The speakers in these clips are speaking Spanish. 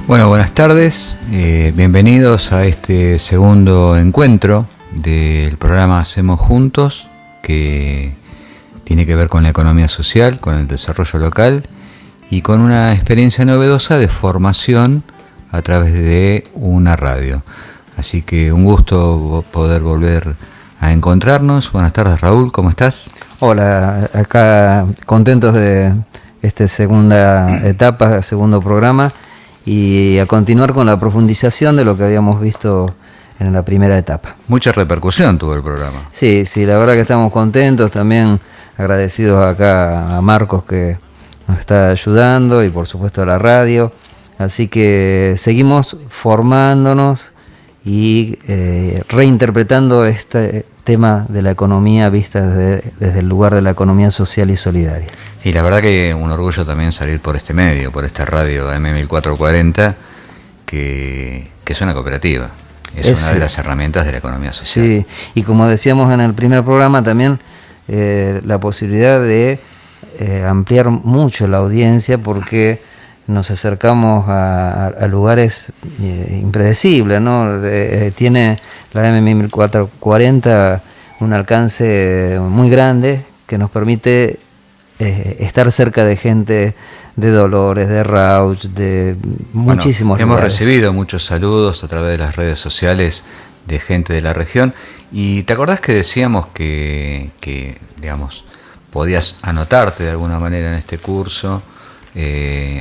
Bueno, buenas tardes, bienvenidos a este segundo encuentro del programa Hacemos Juntos, que tiene que ver con la economía social, con el desarrollo local y con una experiencia novedosa de formación a través de una radio. Así que un gusto poder volver a encontrarnos. Buenas tardes, Raúl, ¿cómo estás? Hola, acá contentos de esta segunda etapa, segundo programa, y a continuar con la profundización de lo que habíamos visto en la primera etapa. Mucha repercusión tuvo el programa. Sí, la verdad que estamos contentos, también agradecidos acá a Marcos que nos está ayudando y por supuesto a la radio. Así que seguimos formándonos y reinterpretando este tema de la economía vista desde el lugar de la economía social y solidaria. Sí, la verdad que un orgullo también salir por este medio, por esta radio AM1440, que es una cooperativa, es una de las herramientas de la economía social. Sí, y como decíamos en el primer programa también, la posibilidad de ampliar mucho la audiencia, porque nos acercamos a lugares impredecibles, ¿no? Tiene la AM1440 un alcance muy grande que nos permite estar cerca de gente de Dolores, de Rauch, de muchísimos lugares. Hemos recibido muchos saludos a través de las redes sociales de gente de la región. ¿Y te acordás que decíamos que digamos, podías anotarte de alguna manera en este curso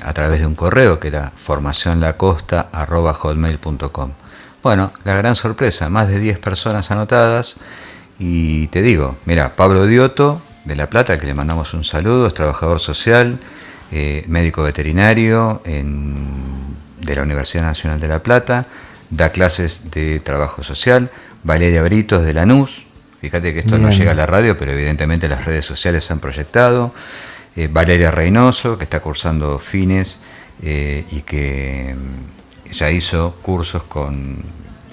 a través de un correo que era formacionlacosta@hotmail.com? Bueno, la gran sorpresa, más de 10 personas anotadas. Y te digo, mira, Pablo Dioto de La Plata, que le mandamos un saludo, es trabajador social, médico veterinario de la Universidad Nacional de La Plata, da clases de trabajo social. Valeria Britos de Lanús, fíjate que esto no llega a la radio, pero evidentemente las redes sociales han proyectado. Valeria Reynoso, que está cursando fines y que ya hizo cursos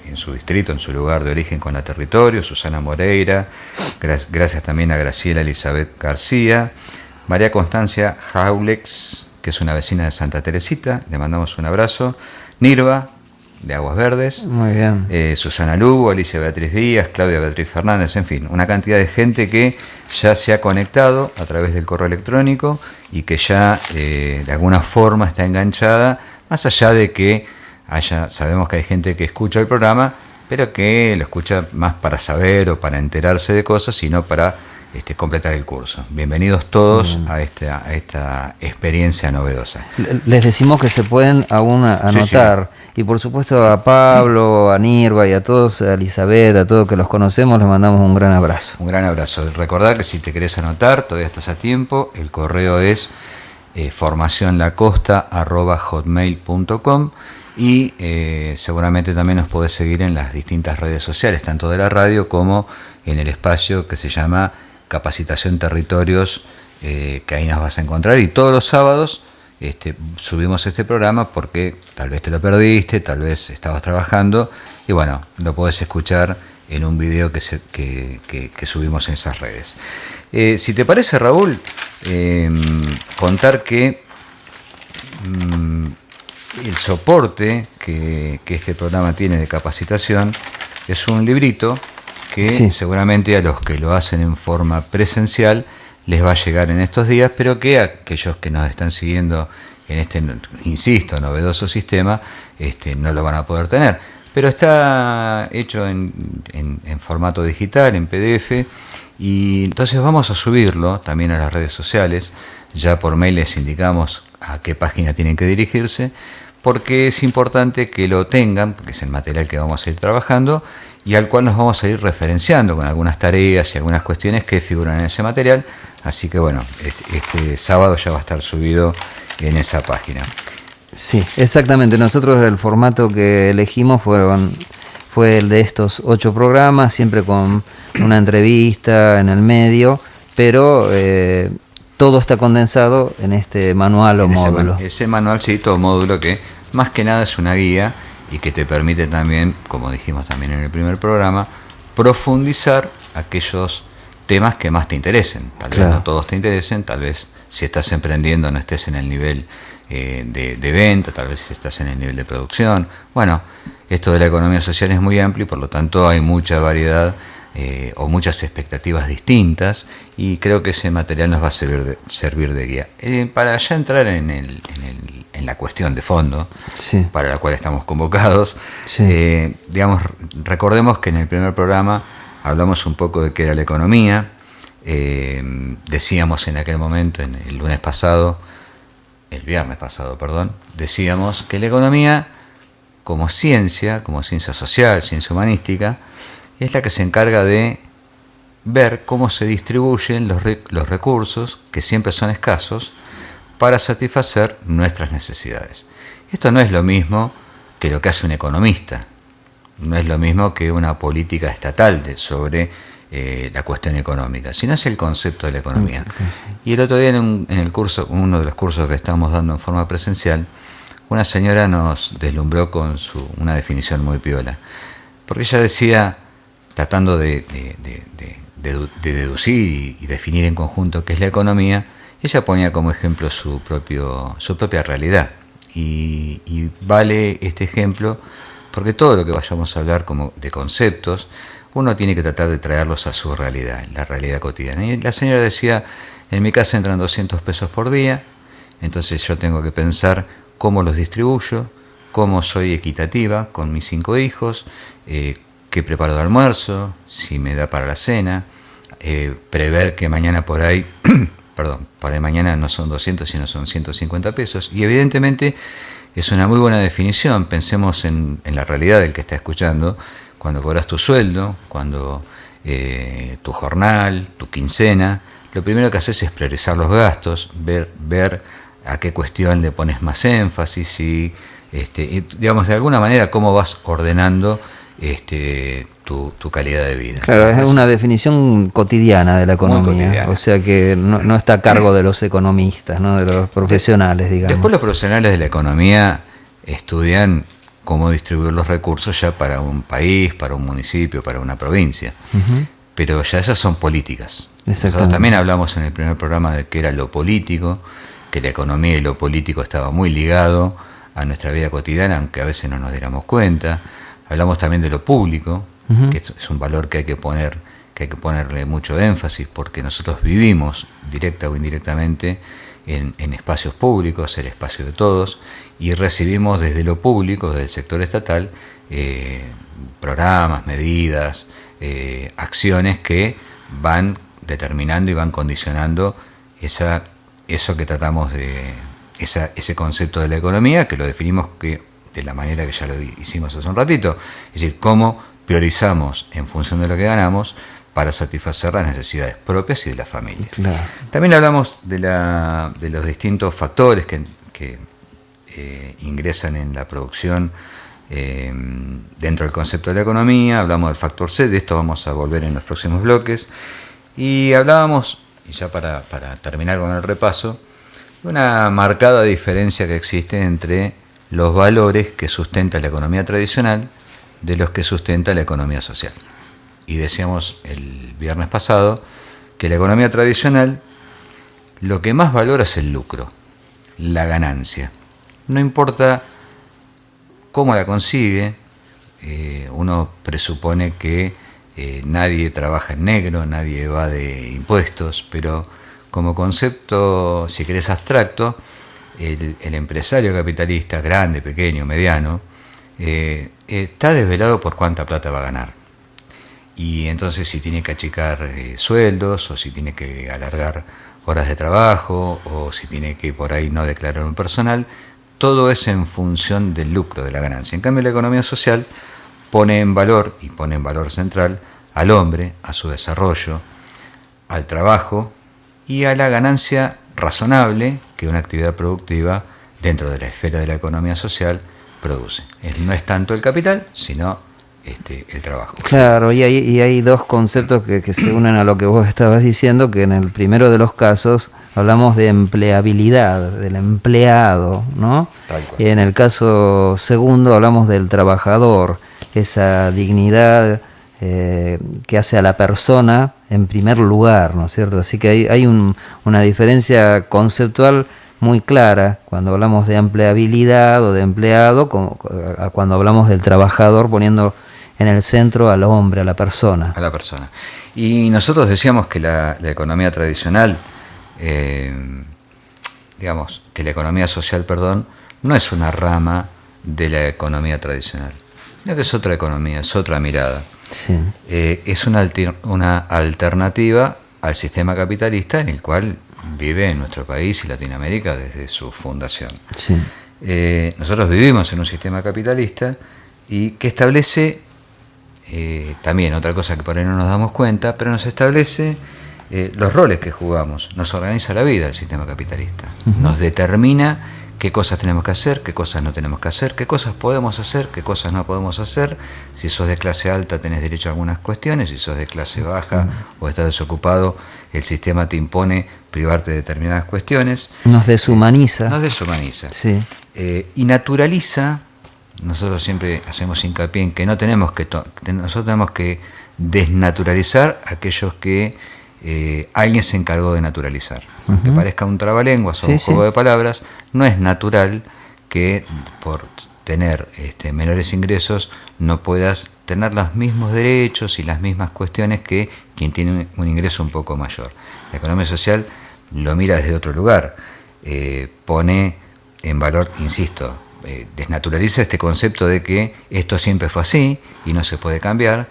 en su distrito, en su lugar de origen con la territorio. Susana Moreira, gracias también a Graciela Elizabeth García. María Constancia Jaulex, que es una vecina de Santa Teresita, le mandamos un abrazo. Nirva, de Aguas Verdes. Muy bien. Susana Lugo, Alicia Beatriz Díaz, Claudia Beatriz Fernández, en fin, una cantidad de gente que ya se ha conectado a través del correo electrónico y que ya de alguna forma está enganchada, más allá de que sabemos que hay gente que escucha el programa, pero que lo escucha más para saber o para enterarse de cosas, sino para completar el curso. Bienvenidos todos a esta experiencia novedosa. Les decimos que se pueden aún anotar. Sí. Y por supuesto a Pablo, a Nirva y a todos, a Elizabeth, a todos que los conocemos, les mandamos un gran abrazo. Un gran abrazo. Recordad que si te querés anotar, todavía estás a tiempo. El correo es formacionlacosta@hotmail.com y seguramente también nos podés seguir en las distintas redes sociales, tanto de la radio como en el espacio que se llama Capacitación Territorios, que ahí nos vas a encontrar. Y todos los sábados subimos este programa porque tal vez te lo perdiste, tal vez estabas trabajando, y bueno, lo podés escuchar en un video que subimos en esas redes. Si te parece, Raúl, contar que el soporte que este programa tiene de capacitación es un librito que seguramente a los que lo hacen en forma presencial les va a llegar en estos días, pero que aquellos que nos están siguiendo en este, insisto, novedoso sistema, no lo van a poder tener. Pero está hecho en formato digital, en PDF, y entonces vamos a subirlo también a las redes sociales. Ya por mail les indicamos a qué página tienen que dirigirse, porque es importante que lo tengan, porque es el material que vamos a ir trabajando y al cual nos vamos a ir referenciando con algunas tareas y algunas cuestiones que figuran en ese material. Así que bueno, este sábado ya va a estar subido en esa página. Sí, exactamente. Nosotros el formato que elegimos fue el de estos 8 programas, siempre con una entrevista en el medio, pero todo está condensado en este manual o módulo. Ese manual, sí, todo módulo que más que nada es una guía y que te permite también, como dijimos también en el primer programa, profundizar aquellos temas que más te interesen. Tal vez no todos te interesen, tal vez si estás emprendiendo no estés en el nivel de venta, tal vez estás en el nivel de producción. Bueno, esto de la economía social es muy amplio y por lo tanto hay mucha variedad o muchas expectativas distintas, y creo que ese material nos va a servir de guía. Para ya entrar en la cuestión de fondo, sí, para la cual estamos convocados, sí, digamos, recordemos que en el primer programa hablamos un poco de qué era la economía. Decíamos en aquel momento, el viernes pasado, decíamos que la economía como ciencia social, ciencia humanística, es la que se encarga de ver cómo se distribuyen los recursos, que siempre son escasos, para satisfacer nuestras necesidades. Esto no es lo mismo que lo que hace un economista, no es lo mismo que una política estatal sobre la cuestión económica, sino es el concepto de la economía. Y el otro día en el curso, uno de los cursos que estamos dando en forma presencial, una señora nos deslumbró con una definición muy piola, porque ella decía, tratando de deducir y definir en conjunto qué es la economía, ella ponía como ejemplo su propia realidad. Y vale este ejemplo porque todo lo que vayamos a hablar como de conceptos, uno tiene que tratar de traerlos a su realidad, la realidad cotidiana. Y la señora decía, en mi casa entran 200 pesos por día, entonces yo tengo que pensar cómo los distribuyo, cómo soy equitativa con mis 5 hijos, qué preparo de almuerzo, si me da para la cena, prever que mañana por ahí, para mañana no son 200 sino son 150 pesos, y evidentemente es una muy buena definición. Pensemos en la realidad del que está escuchando, cuando cobras tu sueldo, cuando tu jornal, tu quincena, lo primero que haces es priorizar los gastos, ver a qué cuestión le pones más énfasis y digamos, de alguna manera cómo vas ordenando tu calidad de vida. Claro, es una definición cotidiana de la economía, o sea que no está a cargo de los economistas, ¿no? De los profesionales, digamos. Después los profesionales de la economía estudian cómo distribuir los recursos ya para un país, para un municipio, para una provincia. Uh-huh. Pero ya esas son políticas. Nosotros también hablamos en el primer programa de qué era lo político, que la economía y lo político estaba muy ligado a nuestra vida cotidiana, aunque a veces no nos diéramos cuenta. Hablamos también de lo público, uh-huh, que es un valor que hay que ponerle mucho énfasis, porque nosotros vivimos directa o indirectamente en espacios públicos, el espacio de todos, y recibimos desde lo público, desde el sector estatal, programas, medidas, acciones que van determinando y van condicionando eso que tratamos ese concepto de la economía, que lo definimos de la manera que ya lo hicimos hace un ratito, es decir, cómo priorizamos en función de lo que ganamos para satisfacer las necesidades propias y de la familia. Claro. También hablamos de los distintos factores que ingresan en la producción dentro del concepto de la economía. Hablamos del factor C, de esto vamos a volver en los próximos bloques, y hablábamos, y ya para terminar con el repaso, de una marcada diferencia que existe entre los valores que sustenta la economía tradicional de los que sustenta la economía social. Y decíamos el viernes pasado que la economía tradicional lo que más valora es el lucro, la ganancia. No importa cómo la consigue, uno presupone que nadie trabaja en negro, nadie evade impuestos, pero como concepto, si querés, abstracto, el empresario capitalista, grande, pequeño, mediano, está desvelado por cuánta plata va a ganar. Y entonces si tiene que achicar sueldos, o si tiene que alargar horas de trabajo, o si tiene que por ahí no declarar un personal, todo es en función del lucro, de la ganancia. En cambio, la economía social pone en valor central al hombre, a su desarrollo, al trabajo y a la ganancia razonable que una actividad productiva dentro de la esfera de la economía social produce. No es tanto el capital, sino el trabajo. Claro, y hay dos conceptos que se unen a lo que vos estabas diciendo, que en el primero de los casos hablamos de empleabilidad, del empleado, ¿no? Y en el caso segundo hablamos del trabajador, esa dignidad que hace a la persona en primer lugar, ¿no es cierto? Así que hay una diferencia conceptual muy clara cuando hablamos de empleabilidad o de empleado, como cuando hablamos del trabajador, poniendo en el centro al hombre, a la persona. A la persona. Y nosotros decíamos que la economía tradicional, digamos, que la economía social, perdón, no es una rama de la economía tradicional, sino que es otra economía, es otra mirada. Sí. Es una alternativa al sistema capitalista en el cual vive en nuestro país y Latinoamérica desde su fundación. Sí. Nosotros vivimos en un sistema capitalista y que establece, también otra cosa que por ahí no nos damos cuenta, pero nos establece los roles que jugamos, nos organiza la vida el sistema capitalista, nos determina qué cosas tenemos que hacer, qué cosas no tenemos que hacer, qué cosas podemos hacer, qué cosas no podemos hacer. Si sos de clase alta tenés derecho a algunas cuestiones, si sos de clase baja o estás desocupado, el sistema te impone privarte de determinadas cuestiones. Nos deshumaniza. Nos deshumaniza. Sí. Y naturaliza. Nosotros siempre hacemos hincapié en que nosotros tenemos que desnaturalizar aquellos que alguien se encargó de naturalizar. Aunque parezca un trabalenguas o un juego de palabras, no es natural que por tener menores ingresos no puedas tener los mismos derechos y las mismas cuestiones que quien tiene un ingreso un poco mayor. La economía social lo mira desde otro lugar, pone en valor, insisto, desnaturaliza este concepto de que esto siempre fue así y no se puede cambiar.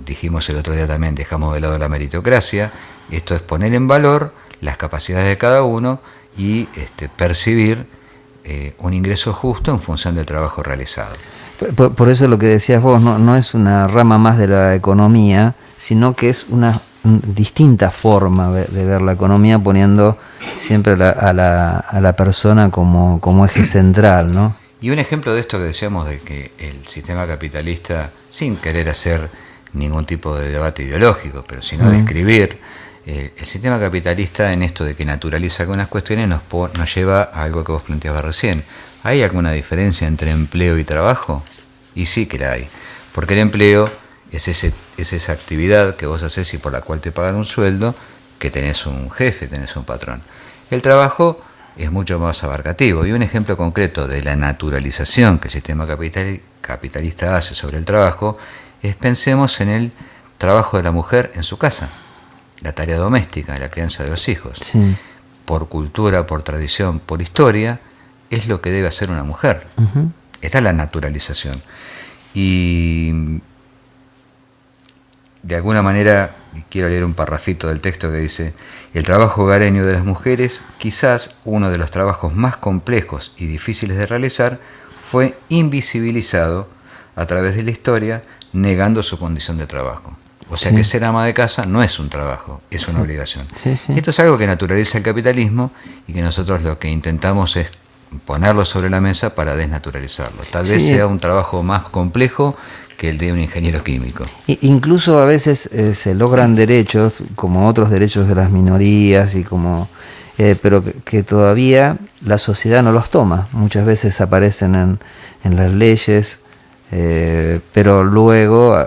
Dijimos el otro día también, dejamos de lado la meritocracia. Esto es poner en valor las capacidades de cada uno y percibir un ingreso justo en función del trabajo realizado. Por eso lo que decías vos no es una rama más de la economía, sino que es una distinta forma de ver la economía, poniendo siempre a la persona como eje central, ¿no? Y un ejemplo de esto que decíamos de que el sistema capitalista, sin querer hacer ningún tipo de debate ideológico, pero sino describir, el sistema capitalista en esto de que naturaliza algunas cuestiones nos lleva a algo que vos planteabas recién. ¿Hay alguna diferencia entre empleo y trabajo? Y sí que la hay, porque el empleo es esa actividad que vos haces y por la cual te pagan un sueldo, que tenés un jefe, tenés un patrón. El trabajo es mucho más abarcativo, y un ejemplo concreto de la naturalización que el sistema capitalista hace sobre el trabajo es, pensemos en el trabajo de la mujer en su casa, la tarea doméstica, la crianza de los hijos. Sí. Por cultura, por tradición, por historia, es lo que debe hacer una mujer. Esta es la naturalización. Y de alguna manera, quiero leer un parrafito del texto que dice: el trabajo hogareño de las mujeres, quizás uno de los trabajos más complejos y difíciles de realizar, fue invisibilizado a través de la historia, negando su condición de trabajo. O sea que ser ama de casa no es un trabajo, es una obligación. Esto es algo que naturaliza el capitalismo y que nosotros lo que intentamos es ponerlo sobre la mesa para desnaturalizarlo. Tal vez sea un trabajo más complejo que el de un ingeniero químico. Incluso a veces se logran derechos, como otros derechos de las minorías, y pero que todavía la sociedad no los toma. Muchas veces aparecen en las leyes, pero luego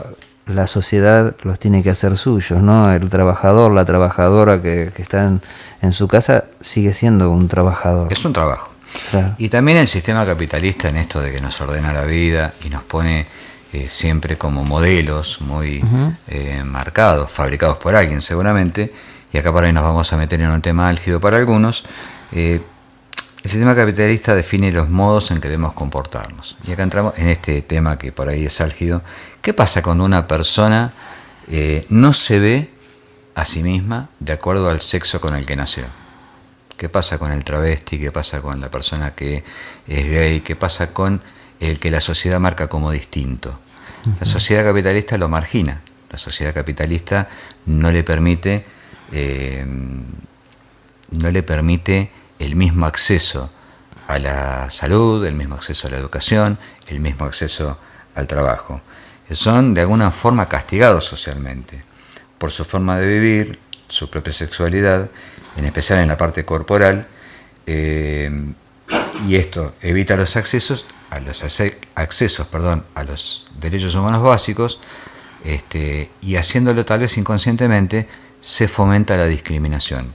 la sociedad los tiene que hacer suyos, ¿no? El trabajador, la trabajadora que está en su casa sigue siendo un trabajador. Es un trabajo. Claro. Y también el sistema capitalista, en esto de que nos ordena la vida y nos pone siempre como modelos muy marcados, fabricados por alguien seguramente, y acá por ahí nos vamos a meter en un tema álgido para algunos. El sistema capitalista define los modos en que debemos comportarnos. Y acá entramos en este tema que por ahí es álgido. ¿Qué pasa cuando una persona no se ve a sí misma de acuerdo al sexo con el que nació? ¿Qué pasa con el travesti? ¿Qué pasa con la persona que es gay? ¿Qué pasa con el que la sociedad marca como distinto? La sociedad capitalista lo margina. La sociedad capitalista no le permite el mismo acceso a la salud, el mismo acceso a la educación, el mismo acceso al trabajo. Son de alguna forma castigados socialmente por su forma de vivir, su propia sexualidad, en especial en la parte corporal, y esto evita los accesos a los derechos humanos básicos, y haciéndolo tal vez inconscientemente se fomenta la discriminación.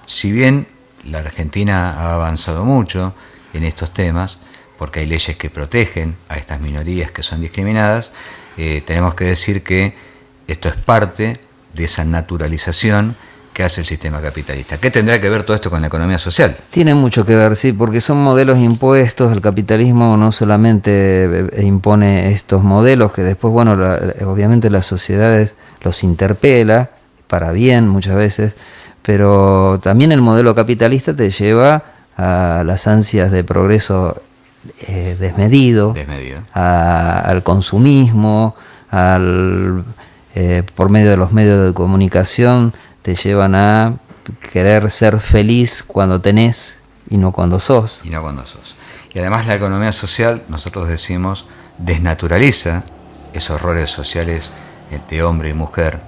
Si bien la Argentina ha avanzado mucho en estos temas, porque hay leyes que protegen a estas minorías que son discriminadas. Tenemos que decir que esto es parte de esa naturalización que hace el sistema capitalista. ¿Qué tendrá que ver todo esto con la economía social? Tiene mucho que ver, sí, porque son modelos impuestos. El capitalismo no solamente impone estos modelos, que después, bueno, obviamente las sociedades los interpela, para bien muchas veces, pero también el modelo capitalista te lleva a las ansias de progreso desmedido. Al consumismo, por medio de los medios de comunicación, te llevan a querer ser feliz cuando tenés y no cuando sos. Y además la economía social, nosotros decimos, desnaturaliza esos roles sociales de hombre y mujer,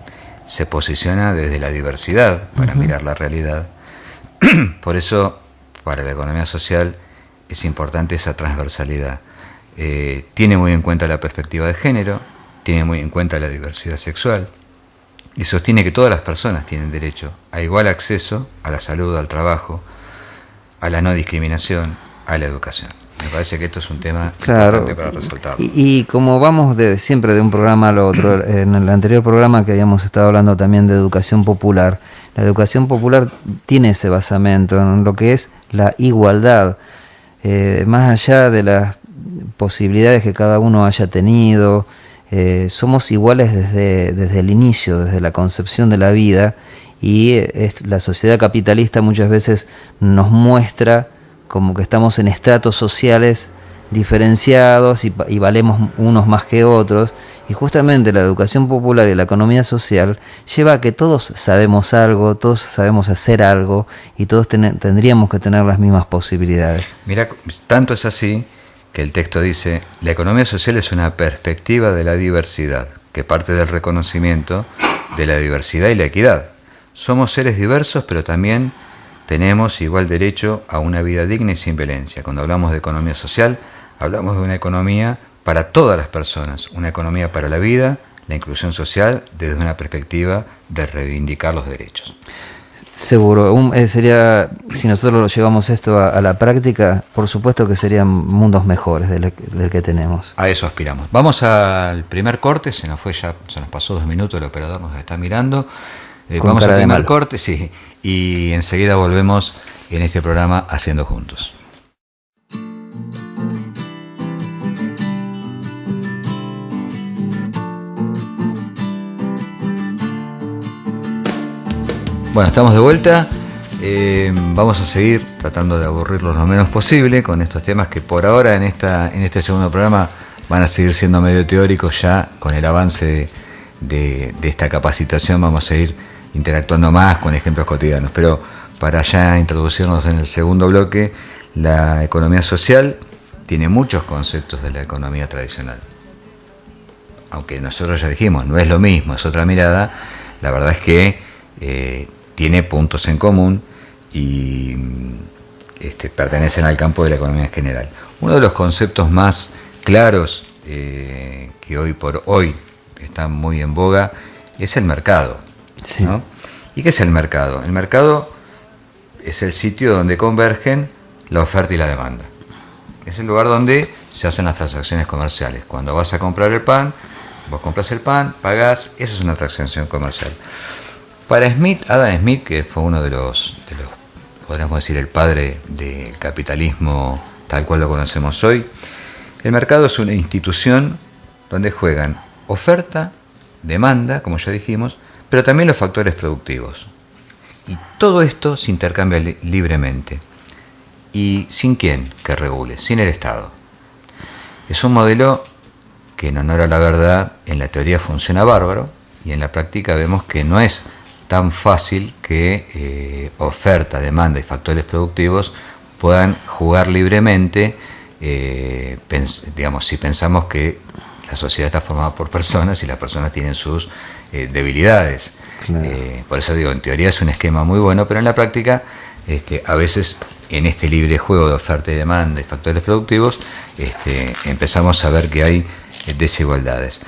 se posiciona desde la diversidad para mirar la realidad. Por eso, para la economía social es importante esa transversalidad. Tiene muy en cuenta la perspectiva de género, tiene muy en cuenta la diversidad sexual, y sostiene que todas las personas tienen derecho a igual acceso a la salud, al trabajo, a la no discriminación, a la educación. Me parece que esto es un tema importante para resaltarlo. Y como vamos siempre de un programa al otro, en el anterior programa que habíamos estado hablando también de educación popular, la educación popular tiene ese basamento en lo que es la igualdad, más allá de las posibilidades que cada uno haya tenido. Somos iguales desde el inicio, desde la concepción de la vida, y la sociedad capitalista muchas veces nos muestra como que estamos en estratos sociales diferenciados y valemos unos más que otros, y justamente la educación popular y la economía social lleva a que todos sabemos algo, todos sabemos hacer algo, y todos tendríamos que tener las mismas posibilidades. Mira, tanto es así que el texto dice: la economía social es una perspectiva de la diversidad, que parte del reconocimiento de la diversidad y la equidad. Somos seres diversos, pero también tenemos igual derecho a una vida digna y sin violencia. Cuando hablamos de economía social, hablamos de una economía para todas las personas, una economía para la vida, la inclusión social, desde una perspectiva de reivindicar los derechos. Seguro, sería, si nosotros lo llevamos esto a la práctica, por supuesto que serían mundos mejores del que tenemos. A eso aspiramos. Vamos al primer corte, se nos pasó 2 minutos, el operador nos está mirando. Vamos al primer corte, sí, y enseguida volvemos en este programa Haciendo Juntos. Bueno, estamos de vuelta. Vamos a seguir tratando de aburrirlos lo menos posible con estos temas que por ahora en este segundo programa van a seguir siendo medio teóricos. Ya con el avance de esta capacitación vamos a ir interactuando más con ejemplos cotidianos. Pero para ya introducirnos en el segundo bloque, la economía social tiene muchos conceptos de la economía tradicional. Aunque nosotros ya dijimos, no es lo mismo, es otra mirada, la verdad es que tiene puntos en común y pertenecen al campo de la economía en general. Uno de los conceptos más claros que hoy por hoy están muy en boga es el mercado. Sí. ¿No? ¿Y qué es el mercado? El mercado es el sitio donde convergen la oferta y la demanda. Es el lugar donde se hacen las transacciones comerciales. Cuando vas a comprar el pan, vos compras el pan, pagás, esa es una transacción comercial. Para Adam Smith, que fue uno de los, podríamos decir, el padre del capitalismo tal cual lo conocemos hoy, el mercado es una institución donde juegan oferta, demanda, como ya dijimos, pero también los factores productivos. Y todo esto se intercambia libremente. ¿Y sin quién que regule? Sin el Estado. Es un modelo que, en honor a la verdad, en la teoría funciona bárbaro, y en la práctica vemos que no es tan fácil que oferta, demanda y factores productivos puedan jugar libremente, si pensamos que la sociedad está formada por personas y las personas tienen sus debilidades. Claro. Por eso digo, en teoría es un esquema muy bueno, pero en la práctica a veces en este libre juego de oferta y demanda y factores productivos empezamos a ver que hay desigualdades.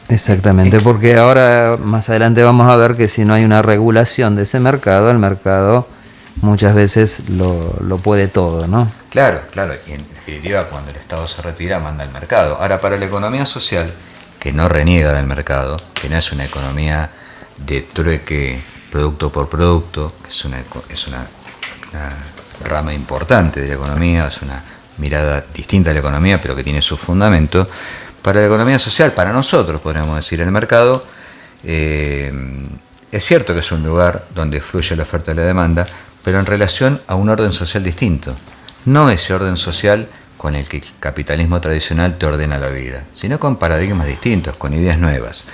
Exactamente, porque ahora más adelante vamos a ver que si no hay una regulación de ese mercado, el mercado muchas veces lo puede todo, ¿no? Claro, claro, y en definitiva cuando el Estado se retira manda al mercado. Ahora, para la economía social, que no reniega del mercado, que no es una economía de trueque producto por producto, que es una rama importante de la economía, es una mirada distinta a la economía, pero que tiene su fundamento. Para la economía social, para nosotros, podríamos decir, el mercado, es cierto que es un lugar donde fluye la oferta y la demanda, pero en relación a un orden social distinto. No ese orden social con el que el capitalismo tradicional te ordena la vida, sino con paradigmas distintos, con ideas nuevas.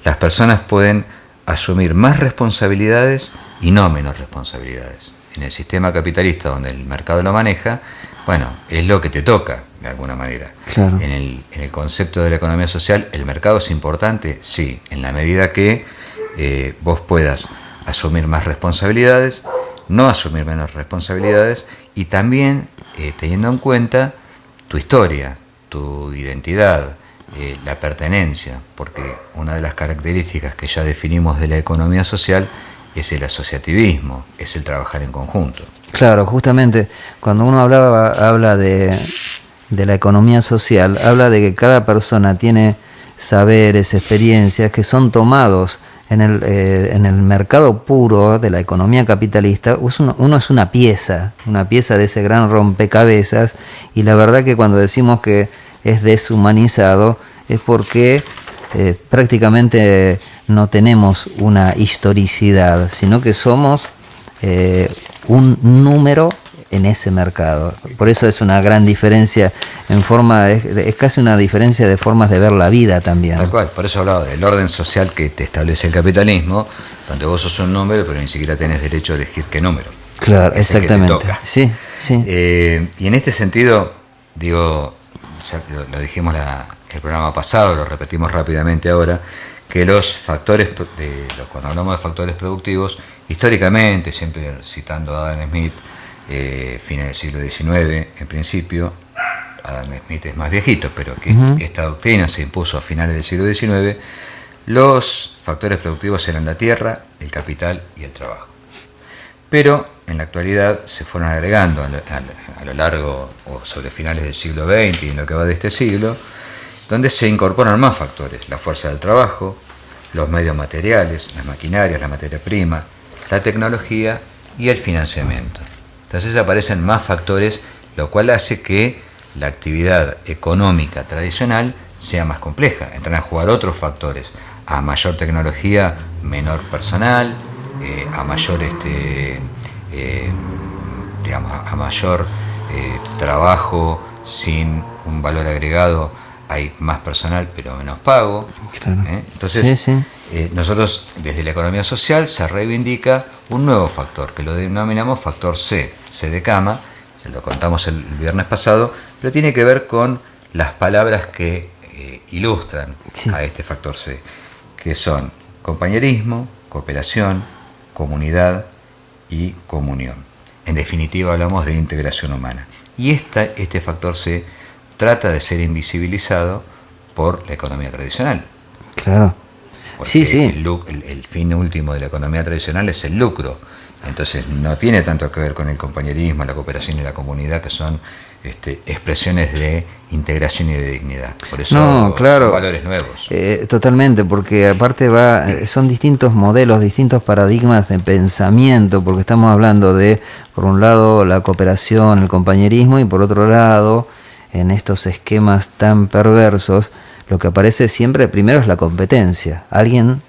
Las personas pueden asumir más responsabilidades y no menos responsabilidades. En el sistema capitalista donde el mercado lo maneja, bueno, es lo que te toca, de alguna manera. Claro. En el concepto de la economía social, ¿el mercado es importante? Sí, en la medida que vos puedas asumir más responsabilidades, no asumir menos responsabilidades, y también teniendo en cuenta tu historia, tu identidad, la pertenencia, porque una de las características que ya definimos de la economía social es el asociativismo, es el trabajar en conjunto. Claro, justamente cuando uno habla de la economía social, habla de que cada persona tiene saberes, experiencias que son tomados en el mercado puro de la economía capitalista. Uno es una pieza de ese gran rompecabezas, y la verdad que cuando decimos que es deshumanizado es porque prácticamente no tenemos una historicidad, sino que somos un número en ese mercado. Por eso es una gran diferencia en forma, es casi una diferencia de formas de ver la vida también. Tal cual, por eso hablaba del orden social que te establece el capitalismo, donde vos sos un número, pero ni siquiera tenés derecho a elegir qué número. Claro, es exactamente. El que te toca. Sí, sí. Y en este sentido, digo, ya lo dijimos el programa pasado, lo repetimos rápidamente ahora, que los factores, cuando hablamos de factores productivos, históricamente, siempre citando a Adam Smith, fines del siglo XIX, en principio, Adam Smith es más viejito, pero que esta doctrina se impuso a finales del siglo XIX, los factores productivos eran la tierra, el capital y el trabajo. Pero en la actualidad se fueron agregando a lo largo o sobre finales del siglo XX y en lo que va de este siglo, donde se incorporan más factores: la fuerza del trabajo, los medios materiales, las maquinarias, la materia prima, la tecnología y el financiamiento. Entonces aparecen más factores, lo cual hace que la actividad económica tradicional sea más compleja. Entran a jugar otros factores: a mayor tecnología, menor personal, a mayor a mayor trabajo sin un valor agregado, hay más personal pero menos pago. Claro. Entonces, sí. Nosotros desde la economía social se reivindica un nuevo factor que lo denominamos factor C de cama, lo contamos el viernes pasado, pero tiene que ver con las palabras que ilustran a este factor C, que son compañerismo, cooperación, comunidad y comunión. En definitiva, hablamos de integración humana. Y este factor C trata de ser invisibilizado por la economía tradicional. Claro. Porque sí. El fin último de la economía tradicional es el lucro. Entonces no tiene tanto que ver con el compañerismo, la cooperación y la comunidad, que son expresiones de integración y de dignidad. Por eso son valores nuevos. Totalmente, porque aparte son distintos modelos, distintos paradigmas de pensamiento, porque estamos hablando de, por un lado, la cooperación, el compañerismo, y por otro lado, en estos esquemas tan perversos, lo que aparece siempre primero es la competencia. Alguien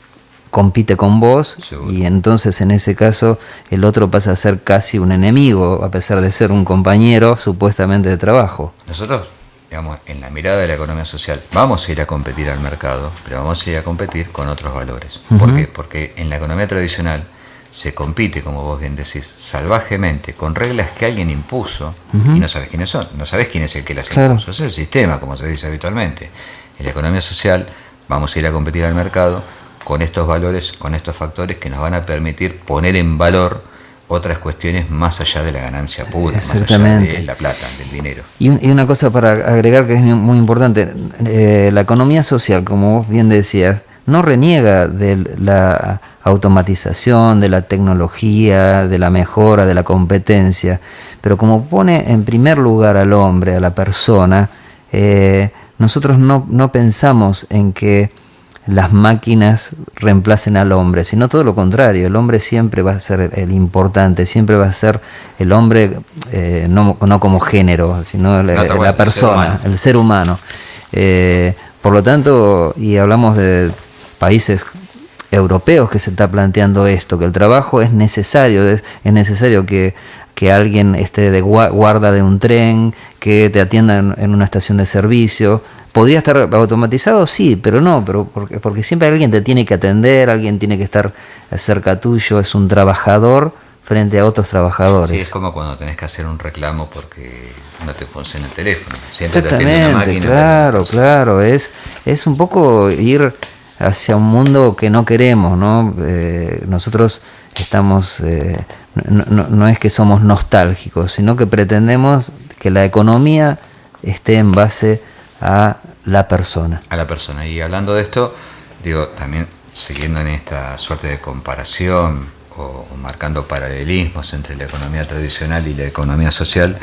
compite con vos. Seguro. Y entonces en ese caso el otro pasa a ser casi un enemigo, a pesar de ser un compañero supuestamente de trabajo. Nosotros, digamos, en la mirada de la economía social, vamos a ir a competir al mercado, pero vamos a ir a competir con otros valores. ¿Por qué? Porque en la economía tradicional se compite, como vos bien decís, salvajemente, con reglas que alguien impuso y no sabes quiénes son, no sabes quién es el que las impuso. Ese es el sistema, como se dice habitualmente. En la economía social vamos a ir a competir al mercado con estos valores, con estos factores que nos van a permitir poner en valor otras cuestiones más allá de la ganancia pura, más allá de la plata, del dinero. Y una cosa para agregar que es muy importante, la economía social, como vos bien decías, no reniega de la automatización, de la tecnología, de la mejora, de la competencia, pero como pone en primer lugar al hombre, a la persona, nosotros no pensamos en que las máquinas reemplacen al hombre, sino todo lo contrario. El hombre siempre va a ser el importante, siempre va a ser el hombre, no como género, sino la persona, el ser humano. Por lo tanto, y hablamos de países europeos que se está planteando esto, que el trabajo es necesario, es necesario que alguien esté de guarda de un tren, que te atienda en una estación de servicio. ¿Podría estar automatizado? Sí, pero no, porque siempre alguien te tiene que atender, alguien tiene que estar cerca tuyo, es un trabajador frente a otros trabajadores. Sí, es como cuando tenés que hacer un reclamo porque no te funciona el teléfono. Siempre te atiende una máquina. Claro, es un poco ir hacia un mundo que no queremos, ¿no? Nosotros estamos, no es que somos nostálgicos, sino que pretendemos que la economía esté en base a la persona. A la persona. Y hablando de esto, digo, también siguiendo en esta suerte de comparación o marcando paralelismos entre la economía tradicional y la economía social,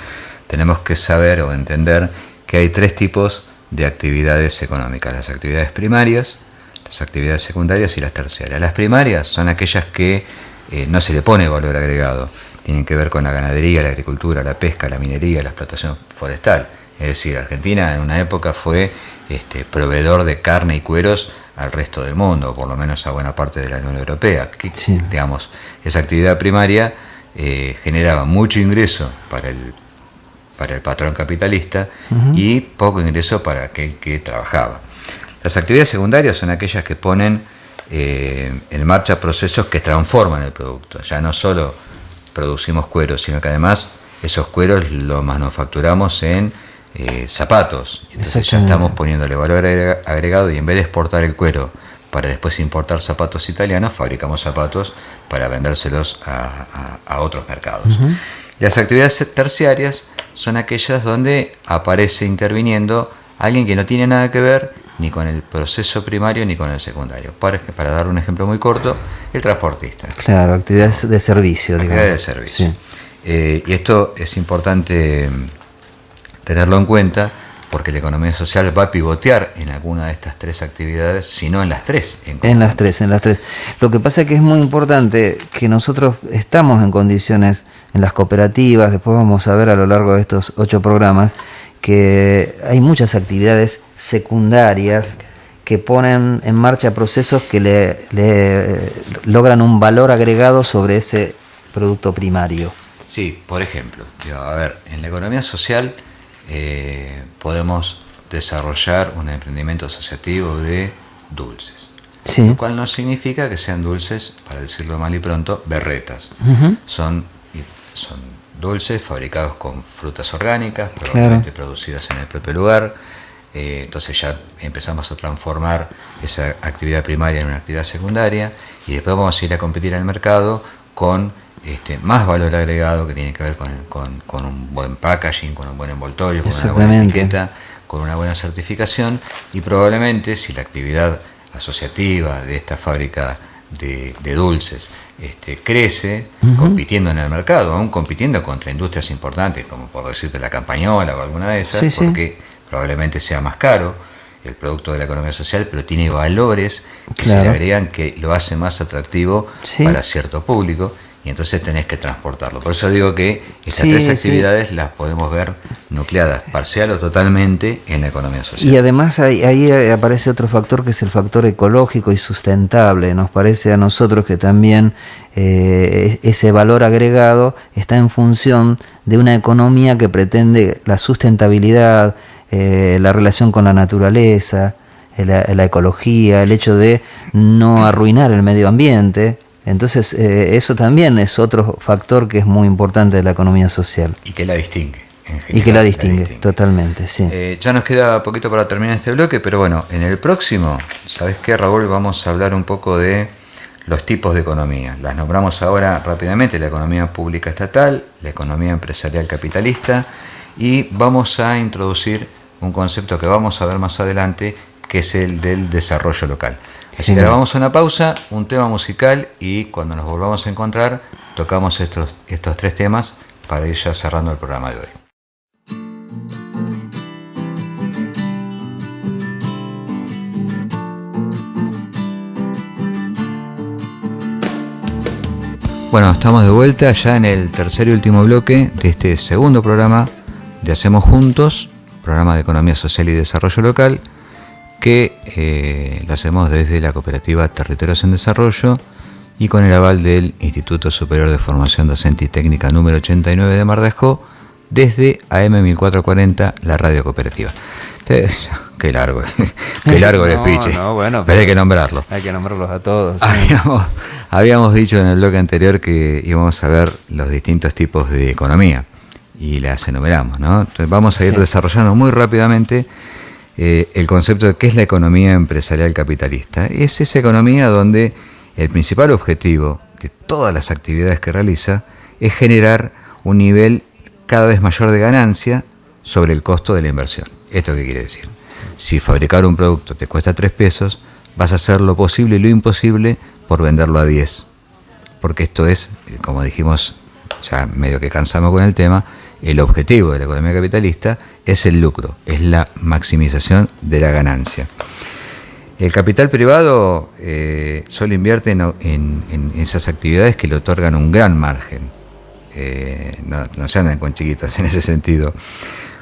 tenemos que saber o entender que hay tres tipos de actividades económicas: las actividades primarias, las actividades secundarias y las terciarias. Las primarias son aquellas que no se le pone valor agregado, tienen que ver con la ganadería, la agricultura, la pesca, la minería, la explotación forestal. Es decir, Argentina en una época fue proveedor de carne y cueros al resto del mundo, por lo menos a buena parte de la Unión Europea. Sí. Digamos, esa actividad primaria generaba mucho ingreso para el patrón capitalista y poco ingreso para aquel que trabajaba. Las actividades secundarias son aquellas que ponen en marcha procesos que transforman el producto. Ya no solo producimos cueros, sino que además esos cueros los manufacturamos en zapatos. Entonces ya estamos poniéndole valor agregado, y en vez de exportar el cuero para después importar zapatos italianos, fabricamos zapatos para vendérselos a otros mercados. Las actividades terciarias son aquellas donde aparece interviniendo alguien que no tiene nada que ver ni con el proceso primario ni con el secundario. Para dar un ejemplo muy corto, el transportista. Claro, actividades de servicio. Actividades de servicio. Sí. Y esto es importante tenerlo en cuenta, porque la economía social va a pivotear en alguna de estas tres actividades, si no en las tres. En las tres. Lo que pasa es que es muy importante que nosotros estamos en condiciones, en las cooperativas, después vamos a ver a lo largo de estos 8 programas, que hay muchas actividades secundarias que ponen en marcha procesos que le logran un valor agregado sobre ese producto primario. Sí, por ejemplo, en la economía social podemos desarrollar un emprendimiento asociativo de dulces, sí. Lo cual no significa que sean dulces, para decirlo mal y pronto, berretas. Son dulces fabricados con frutas orgánicas, probablemente producidas en el propio lugar. Entonces ya empezamos a transformar esa actividad primaria en una actividad secundaria, y después vamos a ir a competir en el mercado con más valor agregado, que tiene que ver con un buen packaging, con un buen envoltorio, con una buena etiqueta, con una buena certificación, y probablemente si la actividad asociativa de esta fábrica de dulces crece, compitiendo en el mercado, aún compitiendo contra industrias importantes, como por decirte la Campañola o alguna de esas, porque probablemente sea más caro el producto de la economía social, pero tiene valores que se le agregan que lo hace más atractivo para cierto público, y entonces tenés que transportarlo. Por eso digo que estas tres actividades las podemos ver nucleadas parcial o totalmente en la economía social. Y además ahí aparece otro factor, que es el factor ecológico y sustentable. Nos parece a nosotros que también ese valor agregado está en función de una economía que pretende la sustentabilidad, la relación con la naturaleza, la ecología, el hecho de no arruinar el medio ambiente. Entonces eso también es otro factor que es muy importante de la economía social. Y que la distingue. En general, y que la distingue, totalmente, sí. Ya nos queda poquito para terminar este bloque, pero bueno, en el próximo, ¿sabes qué, Raúl? Vamos a hablar un poco de los tipos de economía. Las nombramos ahora rápidamente: la economía pública estatal, la economía empresarial capitalista, y vamos a introducir un concepto que vamos a ver más adelante, que es el del desarrollo local. Así que ahora vamos a una pausa, un tema musical, y cuando nos volvamos a encontrar tocamos estos 3 temas para ir ya cerrando el programa de hoy. Bueno, estamos de vuelta ya en el tercer y último bloque de este segundo programa de Hacemos Juntos, programa de Economía Social y Desarrollo Local, que lo hacemos desde la Cooperativa Territorios en Desarrollo y con el aval del Instituto Superior de Formación Docente y Técnica número 89 de Mar de Ajó, desde AM 1440, la radio cooperativa. Qué largo el speech. Bueno, pero hay que nombrarlo. Hay que nombrarlos a todos. Sí. Habíamos dicho en el bloque anterior que íbamos a ver los distintos tipos de economía y las enumeramos, ¿no? Entonces vamos a ir desarrollando muy rápidamente el concepto de qué es la economía empresarial capitalista. Es esa economía donde el principal objetivo de todas las actividades que realiza es generar un nivel cada vez mayor de ganancia sobre el costo de la inversión. ¿Esto qué quiere decir? Si fabricar un producto te cuesta 3 pesos, vas a hacer lo posible y lo imposible por venderlo a 10. Porque esto es, como dijimos, ya medio que cansamos con el tema, el objetivo de la economía capitalista es el lucro, es la maximización de la ganancia. El capital privado solo invierte en esas actividades que le otorgan un gran margen. No se andan con chiquitas en ese sentido,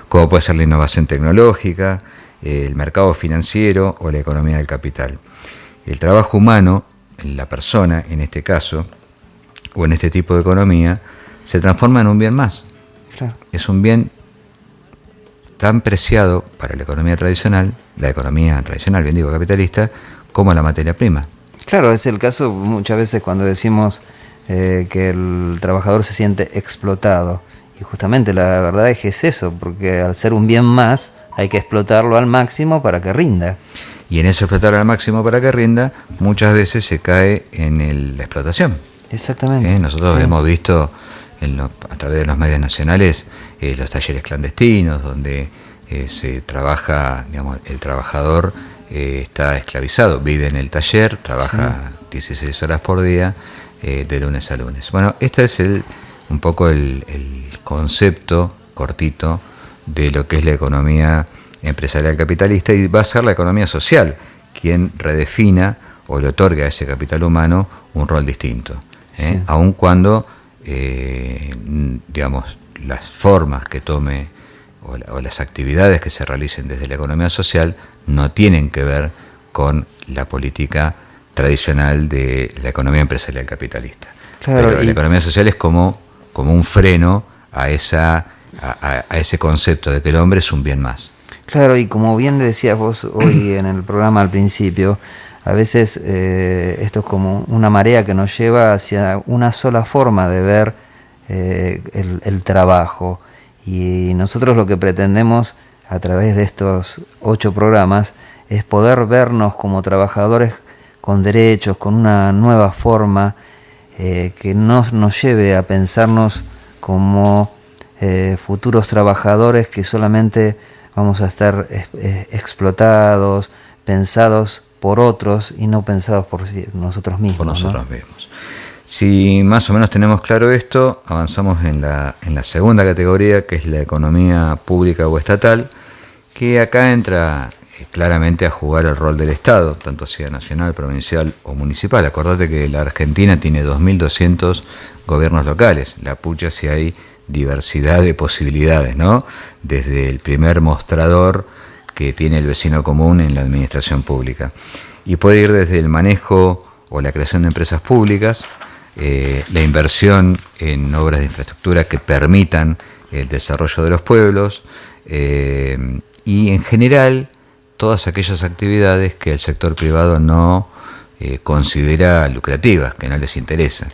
como puede ser la innovación tecnológica, el mercado financiero o la economía del capital. El trabajo humano, la persona en este caso, o en este tipo de economía, se transforma en un bien más. Claro. Es un bien tan preciado para la economía tradicional, bien digo capitalista, como la materia prima. Claro, es el caso muchas veces cuando decimos que el trabajador se siente explotado. Y justamente la verdad es que es eso, porque al ser un bien más hay que explotarlo al máximo para que rinda. Y en eso explotar al máximo para que rinda, muchas veces se cae en la explotación. Exactamente. Nosotros hemos visto a través de los medios nacionales los talleres clandestinos, donde se trabaja, digamos, el trabajador está esclavizado, vive en el taller, trabaja 16 horas por día, de lunes a lunes. Bueno, este es un poco el concepto cortito de lo que es la economía empresarial capitalista, y va a ser la economía social quien redefina o le otorga a ese capital humano un rol distinto, aun cuando digamos, las formas que tome o las actividades que se realicen desde la economía social no tienen que ver con la política tradicional de la economía empresarial capitalista. Claro, pero la economía social es como un freno a ese concepto de que el hombre es un bien más. Claro, y como bien decías vos hoy en el programa al principio, a veces esto es como una marea que nos lleva hacia una sola forma de ver el trabajo. Y nosotros lo que pretendemos a través de estos 8 programas es poder vernos como trabajadores con derechos, con una nueva forma que nos lleve a pensarnos como futuros trabajadores que solamente vamos a estar explotados, pensados por otros y no pensados por nosotros mismos. Por nosotros mismos. Si más o menos tenemos claro esto, avanzamos en la segunda categoría, que es la economía pública o estatal, que acá entra claramente a jugar el rol del Estado, tanto sea nacional, provincial o municipal. Acordate que la Argentina tiene 2.200 gobiernos locales. La pucha si hay diversidad de posibilidades, ¿no? Desde el primer mostrador que tiene el vecino común en la administración pública. Y puede ir desde el manejo o la creación de empresas públicas, la inversión en obras de infraestructura que permitan el desarrollo de los pueblos, y en general todas aquellas actividades que el sector privado no considera lucrativas, que no les interesa.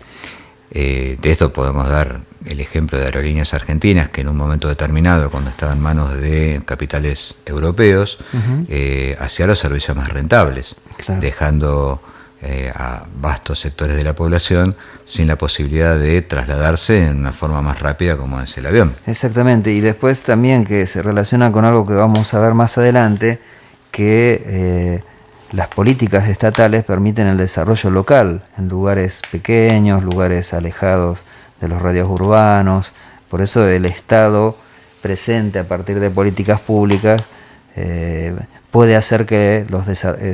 De esto podemos dar el ejemplo de Aerolíneas Argentinas, que en un momento determinado, cuando estaba en manos de capitales europeos, hacía los servicios más rentables, claro, dejando a vastos sectores de la población sin la posibilidad de trasladarse en una forma más rápida como es el avión. Exactamente, y después también que se relaciona con algo que vamos a ver más adelante, que las políticas estatales permiten el desarrollo local en lugares pequeños, lugares alejados de los radios urbanos. Por eso el Estado presente a partir de políticas públicas puede hacer que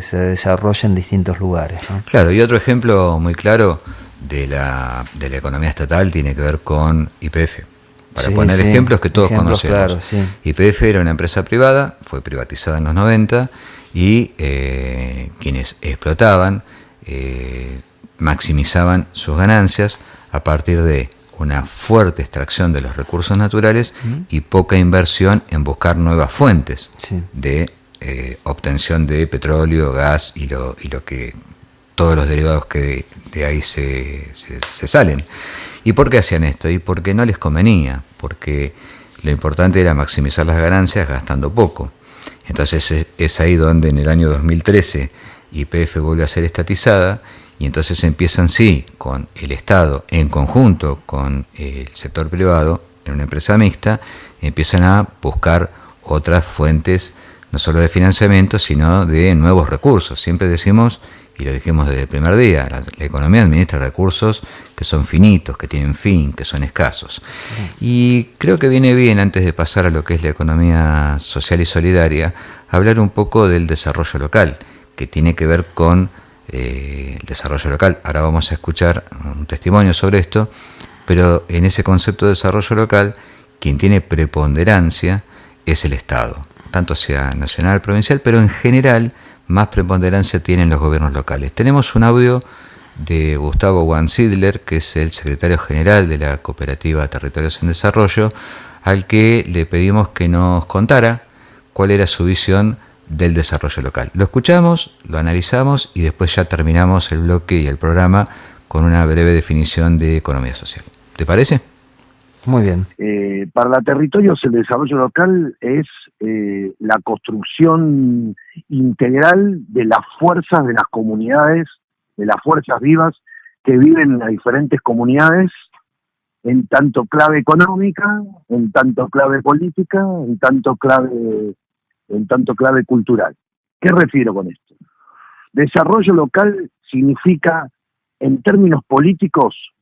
se desarrollen en distintos lugares, ¿no? Claro, y otro ejemplo muy claro de la economía estatal tiene que ver con YPF. Para poner ejemplos que todos conocemos. Claro, sí. YPF era una empresa privada, fue privatizada en los 90 y quienes explotaban maximizaban sus ganancias a partir de una fuerte extracción de los recursos naturales y poca inversión en buscar nuevas fuentes de obtención de petróleo, gas y lo que todos los derivados que de ahí se salen. ¿Y por qué hacían esto? Y porque no les convenía, porque lo importante era maximizar las ganancias gastando poco. Entonces es ahí donde en el año 2013 YPF vuelve a ser estatizada y entonces empiezan con el Estado en conjunto con el sector privado en una empresa mixta, empiezan a buscar otras fuentes no solo de financiamiento sino de nuevos recursos. Siempre decimos, y lo dijimos desde el primer día, la economía administra recursos que son finitos, que tienen fin, que son escasos. Y creo que viene bien, antes de pasar a lo que es la economía social y solidaria, hablar un poco del desarrollo local, que tiene que ver con el desarrollo local. Ahora vamos a escuchar un testimonio sobre esto, pero en ese concepto de desarrollo local, quien tiene preponderancia es el Estado, tanto sea nacional, provincial, pero en general más preponderancia tienen los gobiernos locales. Tenemos un audio de Gustavo Wansidler, que es el secretario general de la cooperativa Territorios en Desarrollo, al que le pedimos que nos contara cuál era su visión del desarrollo local. Lo escuchamos, lo analizamos y después ya terminamos el bloque y el programa con una breve definición de economía social. ¿Te parece? Muy bien. Para la Territorios el desarrollo local es la construcción integral de las fuerzas de las comunidades, de las fuerzas vivas que viven en las diferentes comunidades, en tanto clave económica, en tanto clave política, en tanto clave cultural. ¿Qué refiero con esto? Desarrollo local significa, en términos políticos,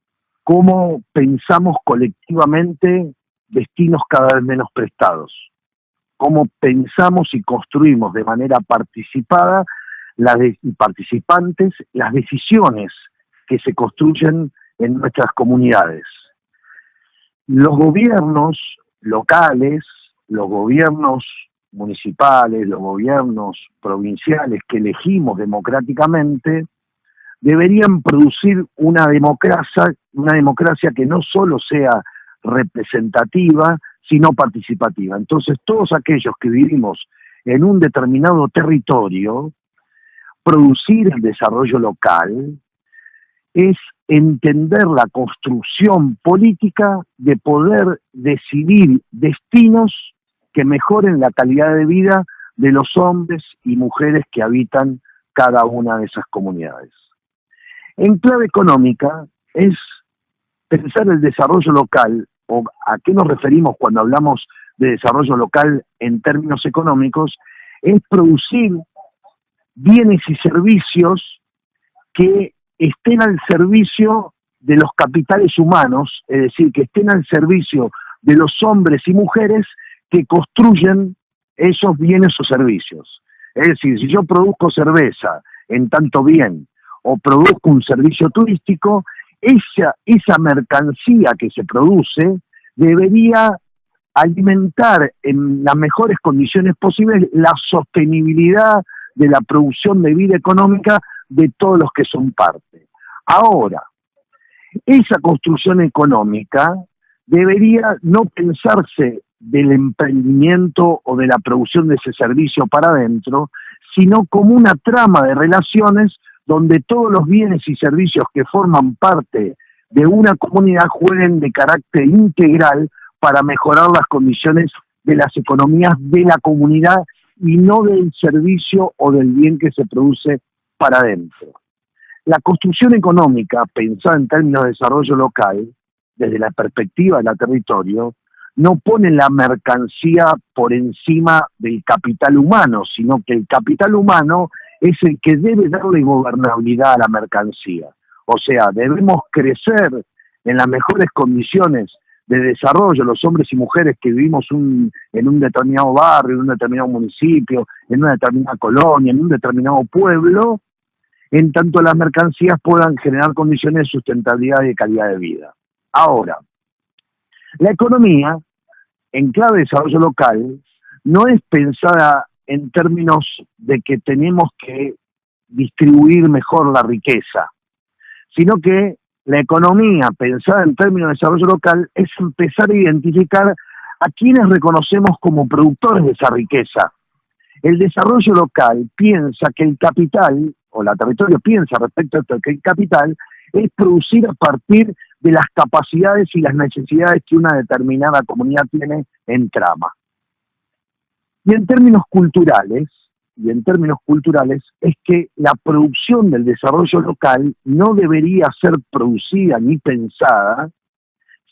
cómo pensamos colectivamente destinos cada vez menos prestados, cómo pensamos y construimos de manera participada y participantes las decisiones que se construyen en nuestras comunidades. Los gobiernos locales, los gobiernos municipales, los gobiernos provinciales que elegimos democráticamente, deberían producir una democracia que no solo sea representativa, sino participativa. Entonces, todos aquellos que vivimos en un determinado territorio, producir el desarrollo local es entender la construcción política de poder decidir destinos que mejoren la calidad de vida de los hombres y mujeres que habitan cada una de esas comunidades. En clave económica es pensar el desarrollo local, o a qué nos referimos cuando hablamos de desarrollo local en términos económicos, es producir bienes y servicios que estén al servicio de los capitales humanos, es decir, que estén al servicio de los hombres y mujeres que construyen esos bienes o servicios. Es decir, si yo produzco cerveza en tanto bien, o produzco un servicio turístico, esa mercancía que se produce debería alimentar en las mejores condiciones posibles la sostenibilidad de la producción de vida económica de todos los que son parte. Ahora, esa construcción económica debería no pensarse del emprendimiento o de la producción de ese servicio para adentro, sino como una trama de relaciones donde todos los bienes y servicios que forman parte de una comunidad jueguen de carácter integral para mejorar las condiciones de las economías de la comunidad y no del servicio o del bien que se produce para adentro. La construcción económica, pensada en términos de desarrollo local, desde la perspectiva del territorio, no pone la mercancía por encima del capital humano, sino que el capital humano es el que debe darle gobernabilidad a la mercancía. O sea, debemos crecer en las mejores condiciones de desarrollo, los hombres y mujeres que vivimos en un determinado barrio, en un determinado municipio, en una determinada colonia, en un determinado pueblo, en tanto las mercancías puedan generar condiciones de sustentabilidad y de calidad de vida. Ahora, la economía, en clave de desarrollo local, no es pensada en términos de que tenemos que distribuir mejor la riqueza, sino que la economía pensada en términos de desarrollo local es empezar a identificar a quienes reconocemos como productores de esa riqueza. El desarrollo local piensa que el capital, o la territorio piensa respecto a esto, que el capital es producir a partir de las capacidades y las necesidades que una determinada comunidad tiene en trama. Y en términos culturales es que la producción del desarrollo local no debería ser producida ni pensada,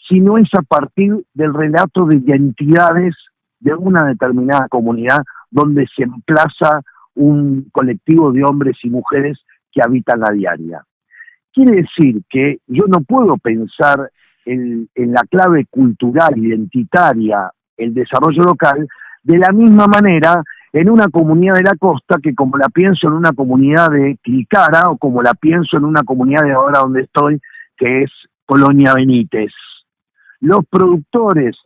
sino es a partir del relato de identidades de una determinada comunidad donde se emplaza un colectivo de hombres y mujeres que habitan la diaria. Quiere decir que yo no puedo pensar en la clave cultural, identitaria, el desarrollo local, de la misma manera en una comunidad de la costa que como la pienso en una comunidad de Tilcara o como la pienso en una comunidad de ahora donde estoy, que es Colonia Benítez. Los productores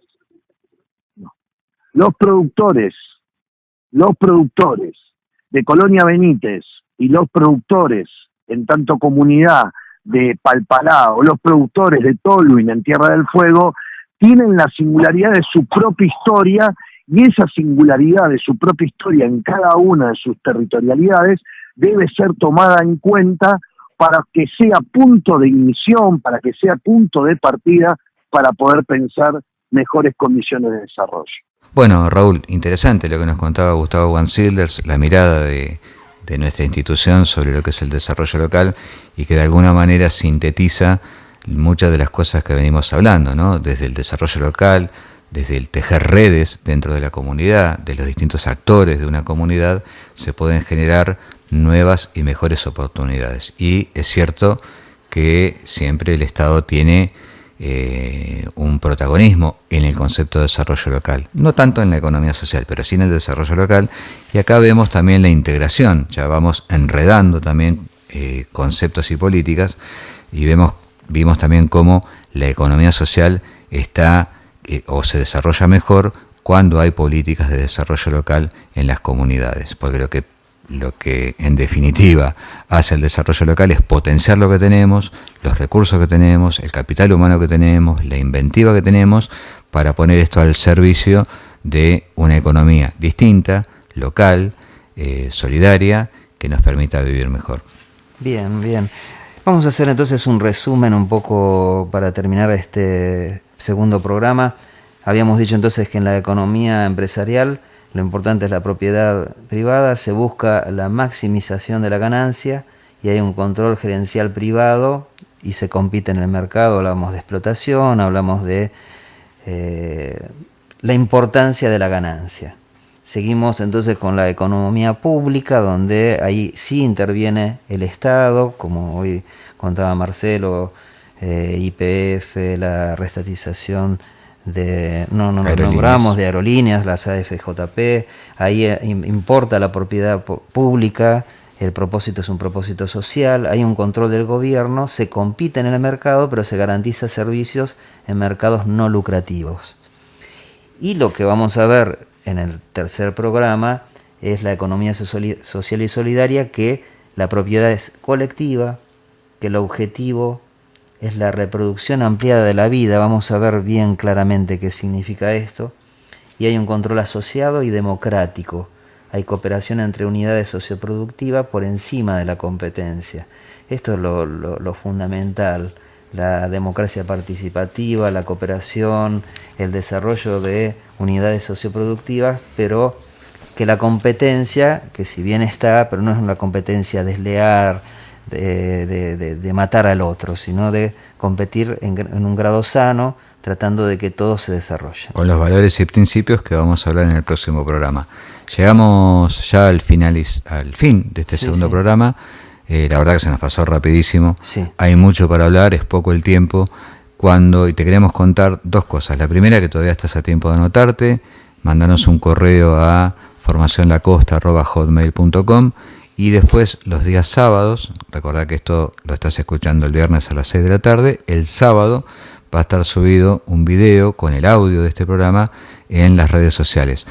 de Colonia Benítez y los productores en tanto comunidad de Palpalá o los productores de Tolwyn en Tierra del Fuego tienen la singularidad de su propia historia, y esa singularidad de su propia historia en cada una de sus territorialidades debe ser tomada en cuenta para que sea punto de ignición, para que sea punto de partida para poder pensar mejores condiciones de desarrollo. Bueno, Raúl, interesante lo que nos contaba Gustavo Van Silders, la mirada de nuestra institución sobre lo que es el desarrollo local y que de alguna manera sintetiza muchas de las cosas que venimos hablando, ¿no? Desde el desarrollo local, desde el tejer redes dentro de la comunidad, de los distintos actores de una comunidad, se pueden generar nuevas y mejores oportunidades. Y es cierto que siempre el Estado tiene un protagonismo en el concepto de desarrollo local, no tanto en la economía social, pero sí en el desarrollo local, y acá vemos también la integración, ya vamos enredando también conceptos y políticas, y vimos también cómo la economía social está o se desarrolla mejor cuando hay políticas de desarrollo local en las comunidades, porque lo que en definitiva hace el desarrollo local es potenciar lo que tenemos, los recursos que tenemos, el capital humano que tenemos, la inventiva que tenemos, para poner esto al servicio de una economía distinta, local, solidaria, que nos permita vivir mejor. Bien, bien. Vamos a hacer entonces un resumen un poco para terminar este segundo programa. Habíamos dicho entonces que en la economía empresarial lo importante es la propiedad privada, se busca la maximización de la ganancia y hay un control gerencial privado y se compite en el mercado. Hablamos de explotación, hablamos de la importancia de la ganancia. Seguimos entonces con la economía pública, donde ahí sí interviene el Estado, como hoy contaba Marcelo, YPF, la reestatización de, no nombramos, de aerolíneas, las AFJP, ahí importa la propiedad pública, el propósito es un propósito social, hay un control del gobierno, se compite en el mercado, pero se garantiza servicios en mercados no lucrativos. Y lo que vamos a ver en el tercer programa es la economía social y solidaria, que la propiedad es colectiva, que el objetivo es la reproducción ampliada de la vida. Vamos a ver bien claramente qué significa esto. Y hay un control asociado y democrático. Hay cooperación entre unidades socioproductivas por encima de la competencia. Esto es lo fundamental. La democracia participativa, la cooperación, el desarrollo de unidades socioproductivas, pero que la competencia, que si bien está, pero no es una competencia desleal, de matar al otro, sino de competir en un grado sano, tratando de que todo se desarrolle. Con los valores y principios que vamos a hablar en el próximo programa. Llegamos ya al fin de este segundo programa. La verdad que se nos pasó rapidísimo. Sí. Hay mucho para hablar, es poco el tiempo. Y te queremos contar dos cosas. La primera, que todavía estás a tiempo de anotarte. Mándanos un correo a formacionlacosta@hotmail.com. Y después, los días sábados, recordá que esto lo estás escuchando el viernes a las 6 de la tarde, el sábado va a estar subido un video con el audio de este programa en las redes sociales.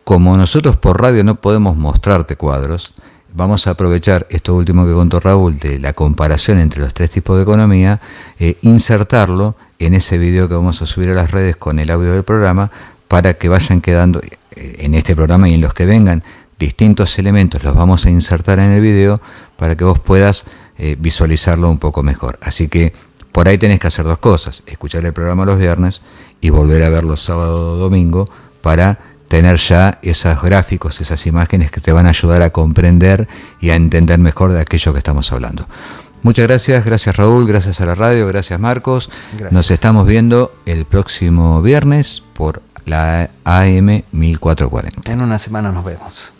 Como nosotros por radio no podemos mostrarte cuadros, vamos a aprovechar esto último que contó Raúl de la comparación entre los tres tipos de economía, insertarlo en ese video que vamos a subir a las redes con el audio del programa, para que vayan quedando en este programa y en los que vengan distintos elementos, los vamos a insertar en el video para que vos puedas visualizarlo un poco mejor. Así que por ahí tenés que hacer dos cosas: escuchar el programa los viernes y volver a verlo sábado o domingo, para tener ya esos gráficos, esas imágenes que te van a ayudar a comprender y a entender mejor de aquello que estamos hablando. Muchas gracias Raúl, gracias a la radio, gracias Marcos. Gracias. Nos estamos viendo el próximo viernes por la AM 1440. En una semana nos vemos.